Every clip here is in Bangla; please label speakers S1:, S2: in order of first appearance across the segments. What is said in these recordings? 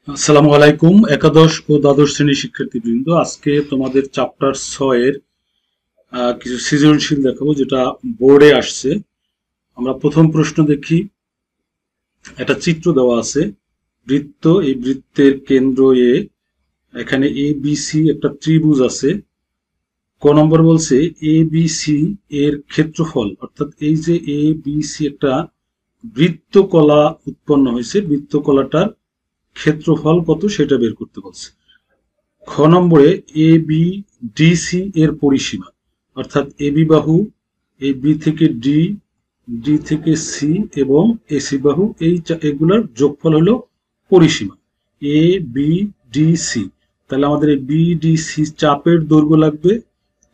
S1: আসসালামু আলাইকুম একাদশ ও দ্বাদশ শ্রেণীর শিক্ষার্থীবৃন্দ। আজকে তোমাদের চ্যাপ্টার 6 এর কিছু সৃজনশীল দেখাবো যেটা বোর্ডে আসছে। আমরা প্রথম প্রশ্ন দেখি। একটা চিত্র দেওয়া আছে, বৃত্ত, এই বৃত্তের কেন্দ্র এ, এখানে এ বি সি একটা ত্রিভুজ আছে। ক নম্বর বলছে এ বি সি এর ক্ষেত্রফল, অর্থাৎ এই যে এ বি সি একটা বৃত্তকলা উৎপন্ন হয়েছে, বৃত্তকলাটার ক্ষেত্রফল কত সেটা বের করতে বলছে। খ নম্বরে এ বি ডি সি এর পরিসীমা, অর্থাৎ এ বি বাহু, এই বি থেকে ডি, ডি থেকে সি এবং এসি বাহু, এগুলার যোগফল হলো পরিসীমা। এ বি ডি সি, তাহলে আমাদের এই বি ডি সি চাপের দৈর্ঘ্য লাগবে,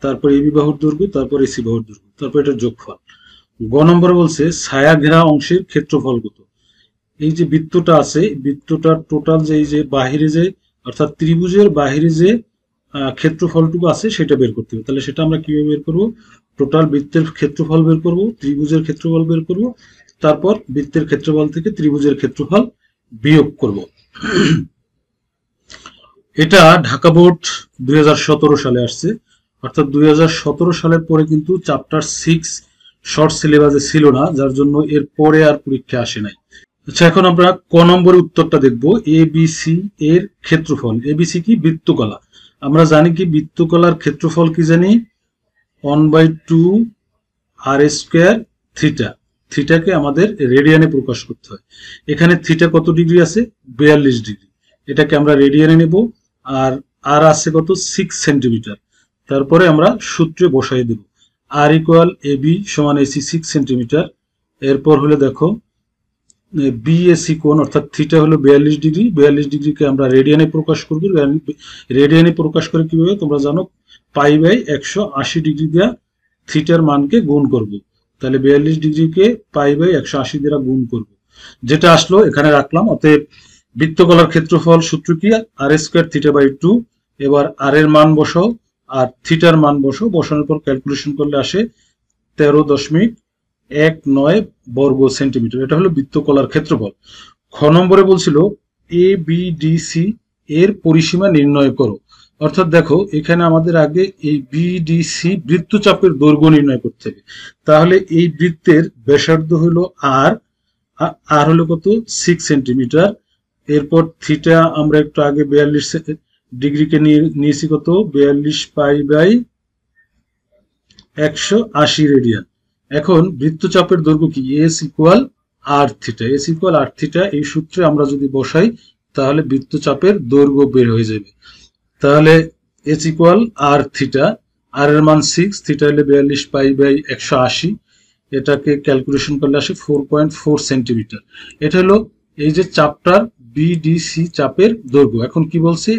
S1: তারপর এ বি বাহুর দৈর্ঘ্য, তারপর এসি বাহুর দৈর্ঘ্য, তারপর এটার যোগফল। গ নম্বরে বলছে ছায়া ঘেরা অংশের ক্ষেত্রফল কত। এই যে বৃত্তটা আছে, বৃত্তটার টোটাল যে এই যে বাহিরে যে, অর্থাৎ ত্রিভুজের বাহিরে যে ক্ষেত্রফলটুকু আছে সেটা বের করতে হবে। তাহলে সেটা আমরা কিভাবে বের করব? টোটাল বৃত্তের ক্ষেত্রফল বের করব, ত্রিভুজের ক্ষেত্রফল বের করব, তারপর বৃত্তের ক্ষেত্রফল থেকে ত্রিভুজের ক্ষেত্রফল বিয়োগ করব। এটা ঢাকা বোর্ড 2017 সালে আসছে, অর্থাৎ 2017 সালের পরে কিন্তু চ্যাপ্টার 6 শর্ট সিলেবাসে ছিল না, যার জন্য এর পরে আর পরীক্ষা আসে নাই। আচ্ছা, এখন আমরা ক নম্বরের উত্তরটা দেখব। এ বি সি এর ক্ষেত্রফল। এ বি সি কি? বৃত্তকলা। আমরা জানি কি বৃত্তকলার ক্ষেত্রফল কি জানি? 1/2 আর স্কোয়ার থিটা। থিটাকে আমাদের রেডিয়ানে প্রকাশ করতে হয়। এখানে থিটা কত ডিগ্রি আছে? 42 ডিগ্রি। এটাকে আমরা রেডিয়ানে নেব। আর আর আছে কত? 6 সেন্টিমিটার। তারপরে আমরা সূত্রে বসাই দেব। আর ইকুয়াল এ বি সমান এসি 6 সেন্টিমিটার। এরপর হলে দেখো বিএসি কোণ, অর্থাৎ থিটা হলো 42 ডিগ্রি। 42 ডিগ্রিকে আমরা রেডিয়ানে প্রকাশ করব। রেডিয়ানে প্রকাশ করে কিভাবে তোমরা জানো? পাই বাই 180 ডিগ্রি দিয়া থিটার মানকে গুণ করব। তাহলে 42 ডিগ্রিকে পাই বাই 180 দ্বারা গুণ করব, যেটা আসলো এখানে রাখলাম। অতএব বৃত্তকলার ক্ষেত্রফল সূত্র কি? আর স্কোয়ার থিটা বাই 2। এবার আর এর মান বসাও আর থিটার মান বসাও, বসানোর পর ক্যালকুলেশন করলে আসে 13.19 বর্গ সেন্টিমিটার। এটা হলো বৃত্তকলার ক্ষেত্রফল। খ নম্বরে বলছিল এ বি ডি সি এর পরিসীমা নির্ণয় করো। অর্থাৎ দেখো এখানে আমাদের আগে এই বিডিসি বৃত্তচাপের দৈর্ঘ্য নির্ণয় করতে হবে। তাহলে এই বৃত্তের ব্যাসার্ধ হলো আর, আর হলো কত? 6 সেন্টিমিটার। এরপর থিটা আমরা একটু আগে 42 ডিগ্রিকে নিয়েছি কত? 42 পাই বাই 180 রেডিয়ান। এখন বৃত্তচাপের দৈর্ঘ্য কি? এস ইকুয়াল আর থিটা। এস ইকুয়াল আর থিটা, এই সূত্রে আমরা যদি বসাই তাহলে বৃত্তচাপের দৈর্ঘ্য বের হয়ে যাবে। তাহলে এস ইকুয়াল আর থিটা, আর এর মান 6, থিটা হলে 42 পাই বাই 180। এটাকে ক্যালকুলেশন করলে আসে 4.4 সেন্টিমিটার। এটা হলো এই যে চাপটার বিডিসি চাপের দৈর্ঘ্য। এখন কি বলছে?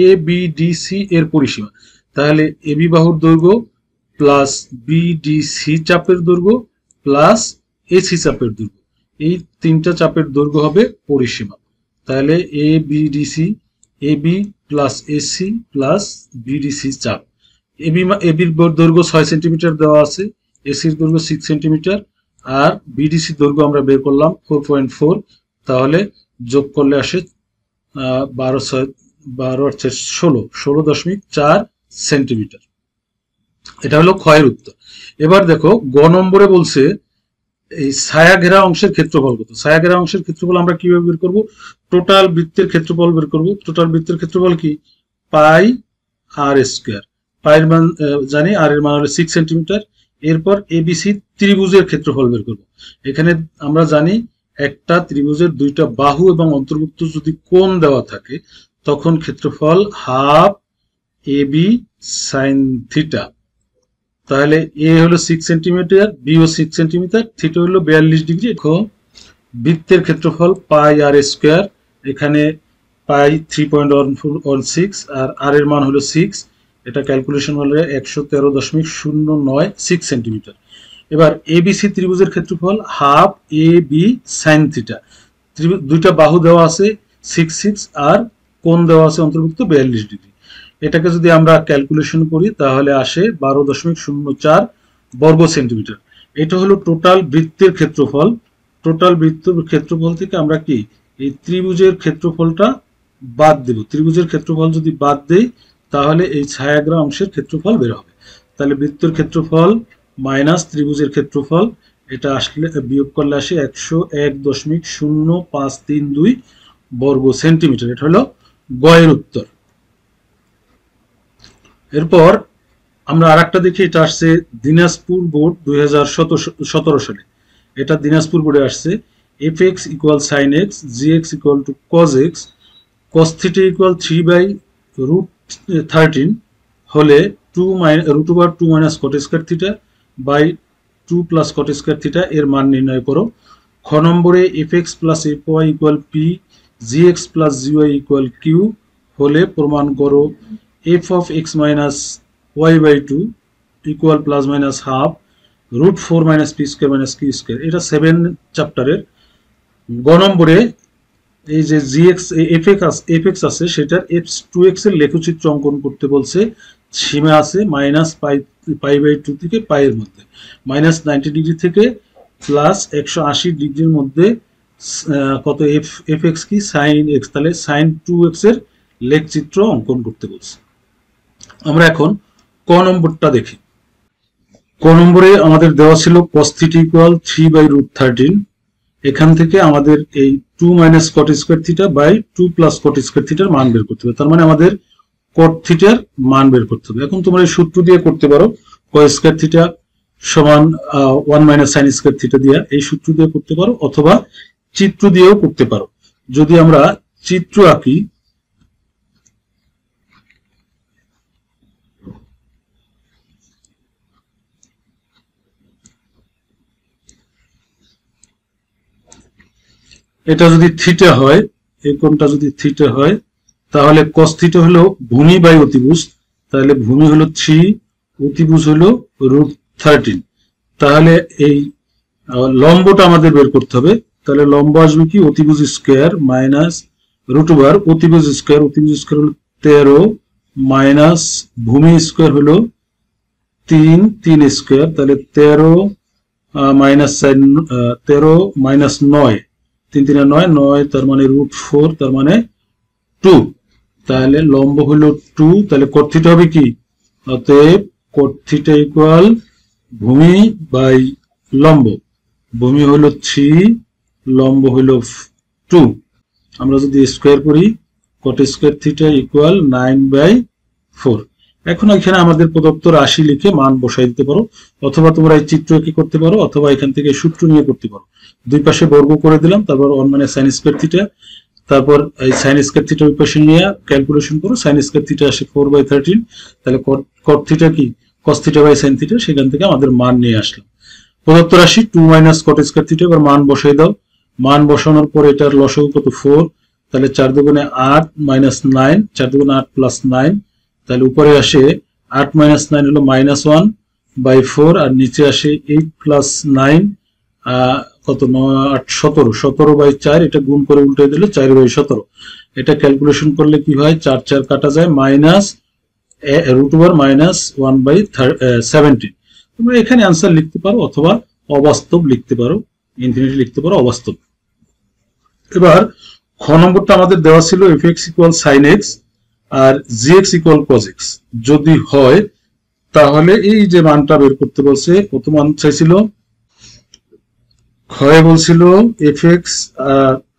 S1: এ বিডিসি এর পরিসীমা। তাহলে এবি বাহুর দৈর্ঘ্য প্লাস বিডিসি চাপের দৈর্ঘ্য প্লাস এসি চাপের দৈর্ঘ্য, এই তিনটা চাপের দৈর্ঘ্য হবে পরিসীমা। তাহলে এ BDC, AB plus AC plus BDC চাপ। এবির দৈর্ঘ্য 6 সেন্টিমিটার দেওয়া আছে, এসির দৈর্ঘ্য 6 সেন্টিমিটার, আর বিডিসির দৈর্ঘ্য আমরা বের করলাম 4.4। তাহলে যোগ করলে আসে 16.4 সেন্টিমিটার। এটা হলো ক্ষয়ের উত্তর। এবার দেখো গ নম্বরে বলছে এই ছায়া ঘেরা অংশের ক্ষেত্রফল কত। ছায়া ঘেরা অংশের ক্ষেত্রফল আমরা কিভাবে বের করব? টোটাল বৃত্তের ক্ষেত্রফল বের করব। টোটাল বৃত্তের ক্ষেত্রফল কি? পাই আর স্কোয়ার। পায়ের মান জানি, আর এর মান হলো 6 সেন্টিমিটার। এরপর এবিসি ত্রিভুজের ক্ষেত্রফল বের করব। এখানে আমরা জানি একটা ত্রিভুজের দুইটা বাহু এবং অন্তর্ভুক্ত যদি কোণ দেওয়া থাকে তখন ক্ষেত্রফল half A B sine theta. তাহলে এ হলো 6 সেন্টিমিটার, বি ও 6 সেন্টিমিটার, থিটা হলো 42 ডিগ্রি। এখন বৃত্তের ক্ষেত্রফল পাই আর স্কোয়ার। এখানে পাই 3.16 আর আর এর মান হলো 6। এটা ক্যালকুলেশন হলে 113.096 সেন্টিমিটার। এবার এবিসি ত্রিভুজের ক্ষেত্রফল half A B sine theta. দুইটা বাহু দেওয়া আছে 6 আর কোণ দেওয়া আছে অন্তর্ভুক্ত 42 ডিগ্রি। এটাকে যদি আমরা ক্যালকুলেশন করি তাহলে আসে 12.04 বর্গ সেন্টিমিটার। এটা হলো টোটাল বৃত্তের ক্ষেত্রফল। টোটাল বৃত্তের ক্ষেত্রফল থেকে আমরা কি এই ত্রিভুজের ক্ষেত্রফলটা বাদ দেব, ত্রিভুজের ক্ষেত্রফল যদি বাদ দেই তাহলে এই ছায়াগ্র অংশের ক্ষেত্রফল বের হবে। তাহলে বৃত্তের ক্ষেত্রফল মাইনাস ত্রিভুজের ক্ষেত্রফল, এটা আসলে বিয়োগ করলে আসে 101.0532 বর্গ সেন্টিমিটার। এটা হলো গয়ের উত্তর। এরপর আমরা আরেকটা দেখি, এটা আসছে দিনাজপুর বোর্ড 2017 সালে। এটা দিনাজপুর বোর্ডে আসছে fx equal sine x, gx equal to cos x, cos theta equal 3/√13 হলে 2 minus cot square theta by 2 plus cot square theta এর মান নির্ণয় করো। খ নম্বরে fx plus fy equal p, gx plus gy equal q হলে প্রমাণ করো f of x minus y by 2 equal plus minus half √4 minus p square minus q square. এটা 7 চ্যাপ্টারের। গ নম্বরে এই যে fx আছে সেটার f2x এর লেখচিত্র অঙ্কন করতে বলছে। সীমা আছে মাইনাস পাই বাই 2 থেকে পাই এর মধ্যে, মাইনাস 90 ডিগ্রি থেকে প্লাস 180 ডিগ্রির মধ্যে কত fx কি সাইন x, তাহলে সাইন 2x এর লেখচিত্র অঙ্কন করতে বলছে। আমরা এখন ক নম্বরটা দেখি। ক নম্বরে আমাদের দেওয়া ছিল cos থিটা ইকুয়াল 3/√13। এখান থেকে আমাদের এই 2 minus cot square theta by 2 plus cot square থিটার মান বের করতে হবে। তার মানে আমাদের cot থিটার মান বের করতে হবে। এখন তোমরা এই সূত্র দিয়ে করতে পারো, cos স্কয়ার থিটা সমান 1 মাইনাস sin স্কয়ার থিটা দিয়ে, এই সূত্র দিয়ে করতে পারো, অথবা চিত্র দিয়েও করতে পারো। যদি আমরা চিত্র আঁকি, এটা যদি থিটা হয়, এই কোণটা যদি থিটা হয় তাহলে cos থিটা হলো ভূমি বাই অতিভুজ, তাহলে ভূমি হলো 3, অতিভুজ হলো √13। তাহলে এই লম্বটা আমাদের বের করতে হবে। তাহলে লম্ব আসবে কি অতিভুজ স্কয়ার মাইনাস √, অতিভুজ স্কয়ার হলো 13 মাইনাস ভূমি স্কয়ার হলো 3 স্কয়ার, তাহলে 13 মাইনাস 13 মাইনাস 9, 3 3 9, তার মানে √4, তার মানে 2। তাহলে লম্ব হলো 2, তাহলে cot থিটা হবে কি, অতএব cot থিটা ইকুয়াল ভূমি বাই লম্ব, ভূমি হলো 3, লম্ব হলো 2। আমরা যদি স্কয়ার করি cot স্কয়ার থিটা ইকুয়াল 9/4। এখন এখানে আমাদের প্রদত্ত রাশি লিখে মান বসাই দিতে পারো, অথবা তোমরা এই চিত্র কি করতে পারো, অথবা এখান থেকে সূত্র নিয়ে করতে পারো। দুই পাশে বর্গ করে দিলাম, তারপর 1 মাইনাস sin স্কয়ার থিটা, তারপর এই sin স্কয়ার থিটা ওই পাশে নিয়ে ক্যালকুলেশন করো, sin স্কয়ার থিটা আসে 4/13, তাহলে cot থিটা কি cos theta by sin theta, সেখান থেকে আমাদের মান নিয়ে আসলাম। প্রদত্ত রাশি 2 মাইনাস cot স্কয়ার থিটা, এবার মান বসাই দাও। মান বসানোর পর এটার লসাগু কত 4, তাহলে 4 দুগুণে 8 মাইনাস 9, 4 দুগুণে 8 প্লাস 9, তাহলে উপরে আসে 8 মাইনাস 9 হলো -1/4, আর নিচে আসে 8 প্লাস 9 কত 8 17/4, এটা গুণ করে উল্টে দিলে 4/17। এটা ক্যালকুলেশন করলে কি হয়, 4 4 কাটা যায়, মাইনাস √, মাইনাস 1/17। তোমরা এখানে आंसर লিখতে পারো, অথবা অবাস্তব লিখতে পারো, ইনফিনিটি লিখতে পারো, অবাস্তব। এবার খ নম্বরটা আমাদের দেওয়া ছিল fx ইকুয়াল sin x আর gx ইকুয়াল cos x। যদি হয় তাহলে এই যে মানটা বের করতে বলছে, কত মান চাইছিল, ক্ষয়ে বলছিল fx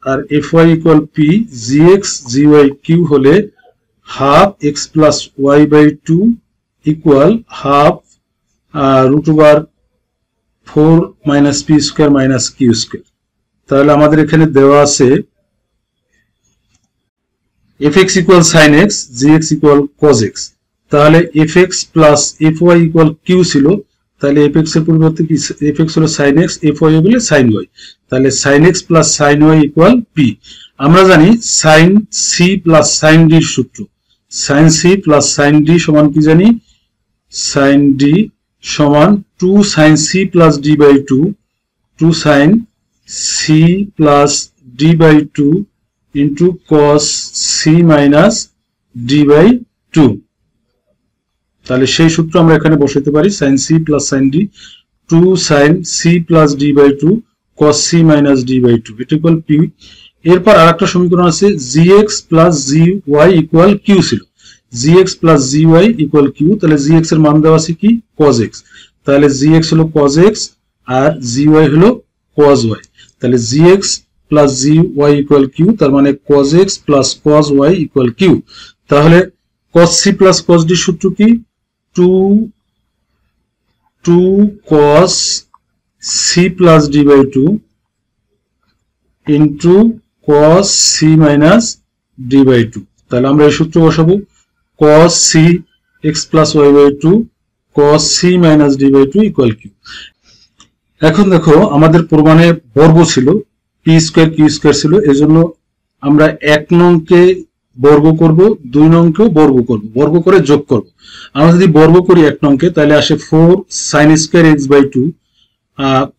S1: আর fy equal p, gx gy q হলে half x plus y by 2 equal half √4 minus p square minus q square. তাহলে আমাদের এখানে দেওয়া আছে fx equal sin x, gx equal cos x। তাহলে fx plus fy equal q ছিল, তাহলে fx এর পরিবর্তে কি, fx হলো sin x, fy হলো sin y, তাহলে sin x plus sin y equal p। আমরা জানি sin c plus sin d এর সূত্র, sin c plus sin d সমান কি জানি, sin d সমান 2 sin c plus d by 2, 2 sin c plus d by 2 into cos c minus d by 2। তাহলে সেই সূত্র আমরা এখানে বসাতে পারি, sin c plus sin d, 2 sin c plus d by 2 cos c minus d by 2, এটা ইকুয়াল p। এরপর আরেকটা সমীকরণ আছে gx plus gy equal q ছিল, gx plus gy equal q, তাহলে gx এর মান দেওয়া আছে কি cos x, তাহলে gx হলো cos x আর gy হলো cos y, তাহলে gx plus gy equal q, তার মানে cos x plus cos y equal q. তাহলে cos c plus cos d সূত্র কি 2 cos c plus d by 2 into cos c minus d by 2, তাহলে আমরা এই সূত্র বসাবো cos c x plus y by 2 cos c minus d by 2 equal q. এখন দেখো আমাদের প্রমাণে বর্গ ছিল, পি স্কয়ার কিউ স্কয়ার ছিল, এজন্য আমরা 1 নংকে বর্গ করব, 2 নংকেও বর্গ করব, বর্গ করে যোগ করব। আমরা যদি বর্গ করি 1 নংকে তাহলে আসে 4 sin square x by 2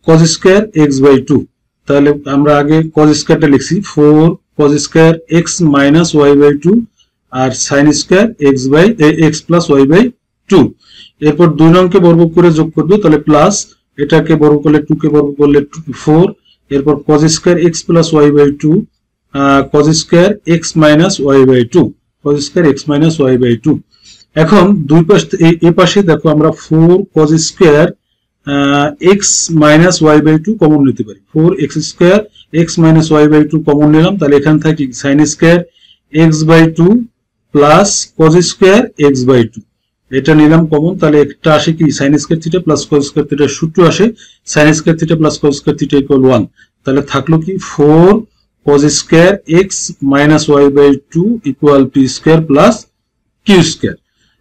S1: cos square x by 2, তাহলে আমরা আগে cos স্কয়ারটা লিখছি 4 cos square x minus y by 2 আর sin square x plus y by 2। এরপর 2 নংকে বর্গ করে যোগ করব, তাহলে প্লাস এটাকে বর্গ করলে 2 কে বর্গ করলে 4, এরপর cos square x plus y by 2 cos square x minus y by 2 cos square x minus y by 2। এখন দুই পাশে এই পাশে দেখো আমরা 4 cos square x minus y by 2 common নিতে পারি, 4 x square x minus y by 2 common নিলাম, তাহলে এখান থেকে sin square x by 2 plus cos square x by 2 এটা নিলাম কমন, তাহলে একটা আসে কি sin square theta plus cos square থিটার সূত্র আসে sin square theta plus cos square theta equal 1, তাহলে থাকলো কি 4 cos square x minus y by 2 equal p square plus q square.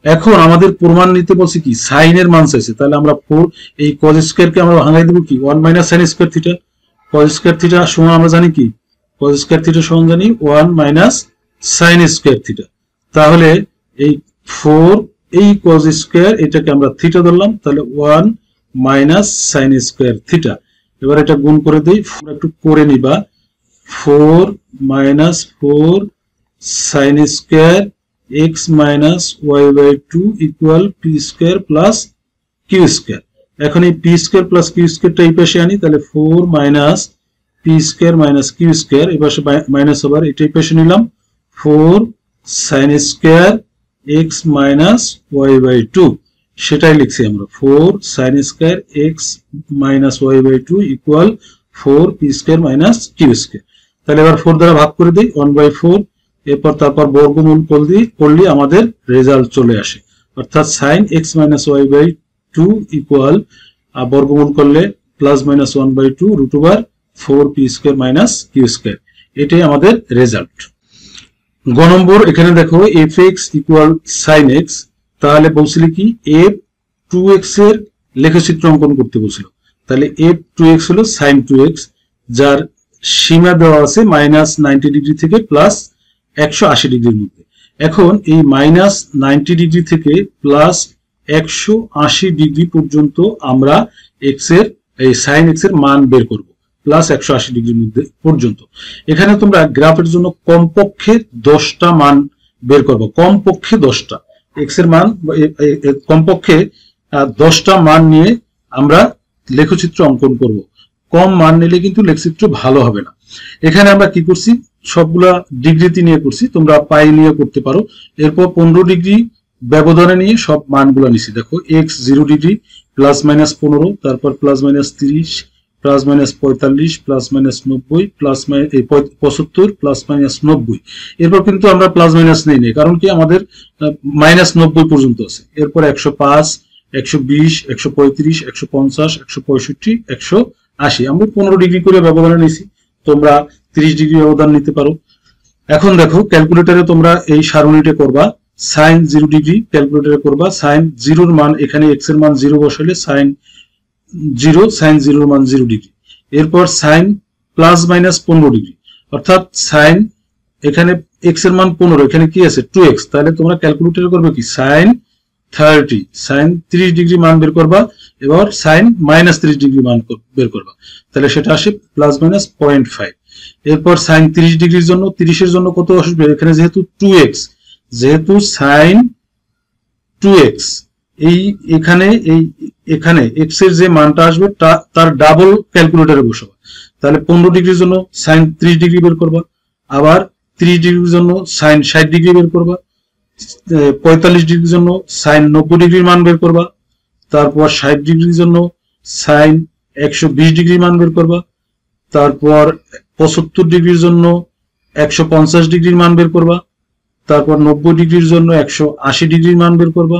S1: এখন আমাদের প্রমাণ নিতে বলছে কি sin এর মান চাইছে, তাহলে আমরা 4 এই cos স্কয়ার কে আমরা ভাঙাই দেব কি 1 minus sin square theta, cos square theta সমান আমরা জানি কি cos স্কয়ার থিটা সমান জানি 1 মাইনাস sin স্কয়ার থিটা, তাহলে এই 4 এই cos স্কয়ার এটাকে আমরা থিটা ধরলাম, তাহলে 1 মাইনাস sin স্কয়ার থিটা। এবার এটা গুণ করে দেই, একটু করে নিবা 4 minus 4 sin square x minus y by 2 equal p square plus q square. এখন এই p স্কয়ার প্লাস q স্কয়ারটা এই পাশে আনি, তাহলে 4 minus p square minus q square, এই পাশে মাইনাস আবার এটা এই পাশে নিলাম 4 sin square x minus y by 2, সেটাই লিখছি আমরা 4 sin square x minus y by 2 equal 4 p square minus q square. তাহলে এবার 4 দ্বারা ভাগ করে দিই 1/4, এরপর তারপর বর্গমূল করলে আমাদের রেজাল্ট চলে আসে, অর্থাৎ sin x minus y by 2 equal বর্গমূল করলে plus minus 1/2 root over 4 p square minus q square, এটাই আমাদের রেজাল্ট। গ নম্বর এখানে দেখো fx ইকুয়াল sin x, তাহলে বলছিল কি f2x এর লেখচিত্র অঙ্কন করতে বলছিল, তাহলে f2x হলো sin 2x যার সীমা দেওয়া আছে মাইনাস 90 ডিগ্রি থেকে প্লাস 180 ডিগ্রির মধ্যে। এখন এই মাইনাস 90 ডিগ্রি থেকে প্লাস 180 ডিগ্রি পর্যন্ত আমরা x এর এই sin x এর মান বের করব, প্লাস 180 ডিগ্রির মধ্যে পর্যন্ত। এখানে তোমরা গ্রাফের জন্য কমপক্ষে 10টা মান বের করবে, কমপক্ষে 10টা x এর মান, কমপক্ষে 10টা মান নিয়ে আমরা লেখচিত্র অঙ্কন করব, কম মান নিলে কিন্তু লেখচিত্র ভালো হবে না। এখানে আমরা কি করছি সবগুলা ডিগ্রিতে নিয়ে করছি, তোমরা পাই নিয়ে করতে পারো। এরপর 15 ডিগ্রি ব্যবধানে নিয়ে সব মানগুলো নিছি, দেখো x 0 ডিগ্রি প্লাস মাইনাস 15, তারপর plus minus 30 plus minus 45 plus minus 90 plus 75 plus minus 90। এরপর কিন্তু আমরা প্লাস মাইনাস নেই, কারণ কি আমাদের মাইনাস 90 পর্যন্ত আছে। এরপর 105 120 135 150 165 180, আমরা 15 ডিগ্রি করে ব্যবধানে নিছি, তোমরা 30 ডিগ্রি ব্যবধান নিতে পারো। এখন দেখো ক্যালকুলেটরে তোমরা এই সারণীটা করবা, sin 0 ডিগ্রি ক্যালকুলেটরে করবা, sin 0 এর মান এখানে x এর মান 0 বসালে sin 0 এর মান 0 ডিগ্রি, এরপর sin প্লাস মাইনাস 15 ডিগ্রি, অর্থাৎ sin এখানে x এর মান 15, এখানে কি আছে 2x, তাহলে তোমরা ক্যালকুলেটরে করবে কি sin 30 ডিগ্রি মান বের করবা, এবার sin মাইনাস 30 ডিগ্রি মান বের করবা, তাহলে সেটা আসে প্লাস মাইনাস 0.5। এরপর sin 30 ডিগ্রির জন্য 30 এর জন্য কত আসবে, এখানে যেহেতু 2x, যেহেতু sin 2x এই এখানে x এর যে মানটা আসবে তার ডাবল ক্যালকুলেটরে বসাবা, তাহলে 15 ডিগ্রির জন্য sin 30 ডিগ্রি বের করবা, আবার 30 ডিগ্রির জন্য সাইন 60 ডিগ্রি বের করবা, 45 ডিগ্রির জন্য সাইন 90 ডিগ্রির মান বের করবা, তারপর 60 ডিগ্রির জন্য সাইন 120 ডিগ্রির মান বের করবা, তারপর 75 ডিগ্রির জন্য 150 ডিগ্রির মান বের করবা, তারপর 90 ডিগ্রির জন্য 180 ডিগ্রির মান বের করবা,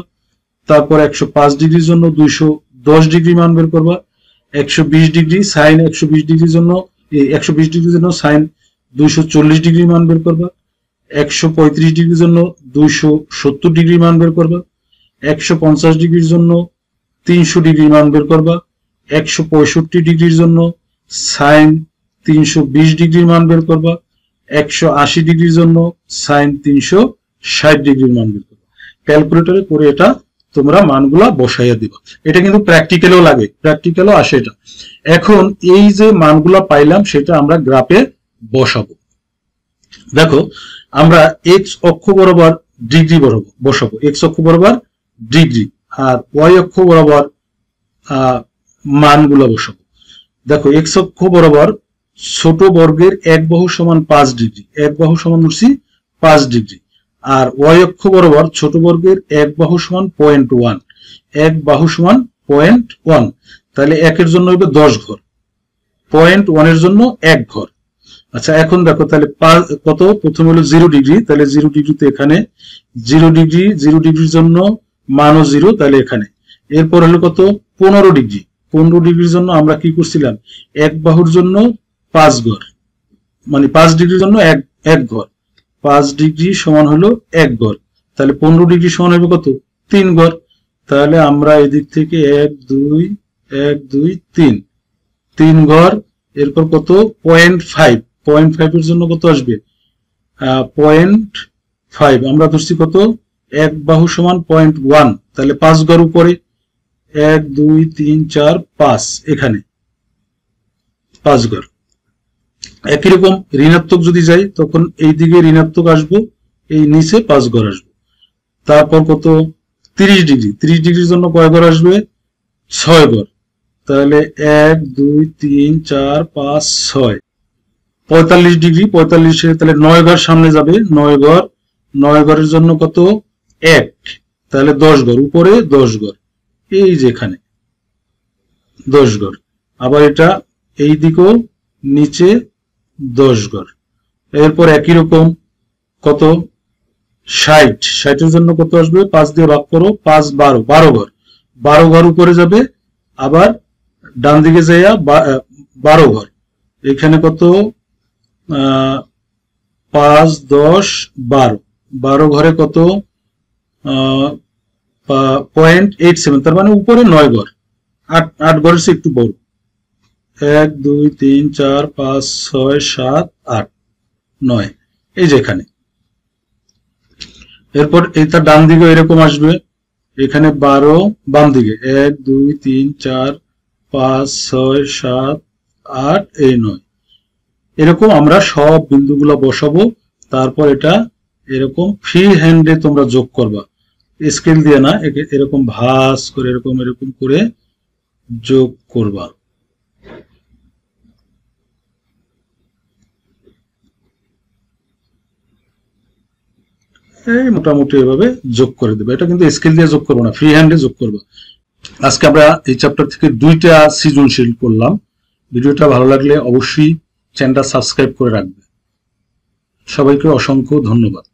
S1: তারপর 105 ডিগ্রির জন্য 210 ডিগ্রি মান বের করবা, 120 ডিগ্রি সাইন 120 ডিগ্রির জন্য 120 ডিগ্রির জন্য সাইন 240 ডিগ্রি মান বের করবা, 135 ডিগ্রির জন্য 270 ডিগ্রি মান বের করবা, 150 ডিগ্রির জন্য 300 ডিগ্রি মান বের করবা, 165 ডিগ্রির জন্য সাইন 320 ডিগ্রির মান বের করবা, 180 ডিগ্রির জন্য সাইন 360 ডিগ্রির মান বের করবা। ক্যালকুলেটরে করে এটা তোমরা মানগুলা বসাইয়া দিবা। এটা কিন্তু প্র্যাকটিক্যালও লাগে, প্র্যাকটিক্যালও আসে এটা। এখন এই যে মানগুলা পাইলাম সেটা আমরা গ্রাফে বসাবো। দেখো আমরা এক্স অক্ষ বরাবর ডিগ্রি বসাবো, এক্স অক্ষ বরাবর ডিগ্রি, আর ওয়াই অক্ষ বরাবর মানগুলা বসাবো। দেখো এক্স অক্ষ বরাবর ছোট বর্গের এক বাহু সমান 5 ডিগ্রি, এক বাহু সমান হচ্ছে 5 ডিগ্রি, আর ওয়াই অক্ষ বরাবর ছোট বর্গের এক বাহু সমান 0.1, এক বাহু সমান 0.1, তাহলে একের জন্য হবে 10 ঘর, 0.1 এর জন্য 1 ঘর। আচ্ছা এখন দেখো তাহলে কত, প্রথম হলো 0 ডিগ্রি, তাহলে 0 ডিগ্রিতে এখানে 0 ডিগ্রি, 0 ডিগ্রির জন্য মানও 0, তাহলে এখানে। এরপর হলো কত 15 ডিগ্রি, 15 ডিগ্রির জন্য আমরা কি করছিলাম, এক বাহুর জন্য 5 ঘর, মানে 5 ডিগ্রির জন্য এক ঘর, 5 ডিগ্রি সমান হলো 1 ঘর, তাহলে 15 ডিগ্রি সমান হবে কত 3 ঘর। তাহলে আমরা এদিক থেকে 1 2 1 2 3 ঘর। এরপর কত 0.5, 0.5 এর জন্য কত আসবে 0.5, আমরা ধরছি কত এক বাহু সমান 0.1, তাহলে 5 ঘর উপরে 1 2 3 4 5, এখানে 5 ঘর। একই রকম ঋণাত্মক যদি যাই তখন এই দিকে ঋণাত্মক আসবো, এই নিচে 5 ঘর আসবো। তারপর কত 30 ডিগ্রি, 30 ডিগ্রির জন্য কয় ঘর আসবে 6 ঘর, তাহলে 1 2 3 4 5 6। 45 ডিগ্রি, 45 তাহলে 9 ঘর সামনে যাবে, 9 ঘর, 9 ঘরের জন্য কত 1, তাহলে 10 ঘর উপরে 10 ঘর, এই যে এখানে 10 ঘর। আবার এটা এই দিকেও নিচে 10 ঘর। এরপর একই রকম কত 60, 60 এর জন্য কত আসবে 5 দিয়ে ভাগ করো, 5 12, 12 ঘর, 12 ঘর উপরে যাবে, আবার ডান দিকে যাইয়া 12 ঘর, এখানে কত 5 10 12, 12 ঘরে কত 0.87, তার মানে উপরে 9 ঘর, 8 ঘরের চেয়ে একটু বড়, 1 2 3 4 5 6 7 8 9, এই যে এখানে। এরপর এটা ডান দিকে এরকম আসবে, এখানে 12 বাম দিকে 1 2 3 4 5 6 7 8 এই 9, এরকম আমরা সব বিন্দুগুলো বসাবো। তারপর এটা এরকম ফ্রি হ্যান্ডে তোমরা যোগ করবা, স্কেল দিয়ে না, এরকম ভাঁজ করে এরকম এরকম করে যোগ করবা। এই মোটামুটি এভাবে যোগ করে দেবে। এটা কিন্তু স্কেল দিয়ে যোগ করবো না, ফ্রি হ্যান্ডে যোগ করবো। আজকে আমরা এই চ্যাপ্টার থেকে 2টা সৃজনশীল করলাম। ভিডিওটা ভালো লাগলে অবশ্যই চ্যানেলটা সাবস্ক্রাইব করে রাখবে। সবাইকে অসংখ্য ধন্যবাদ।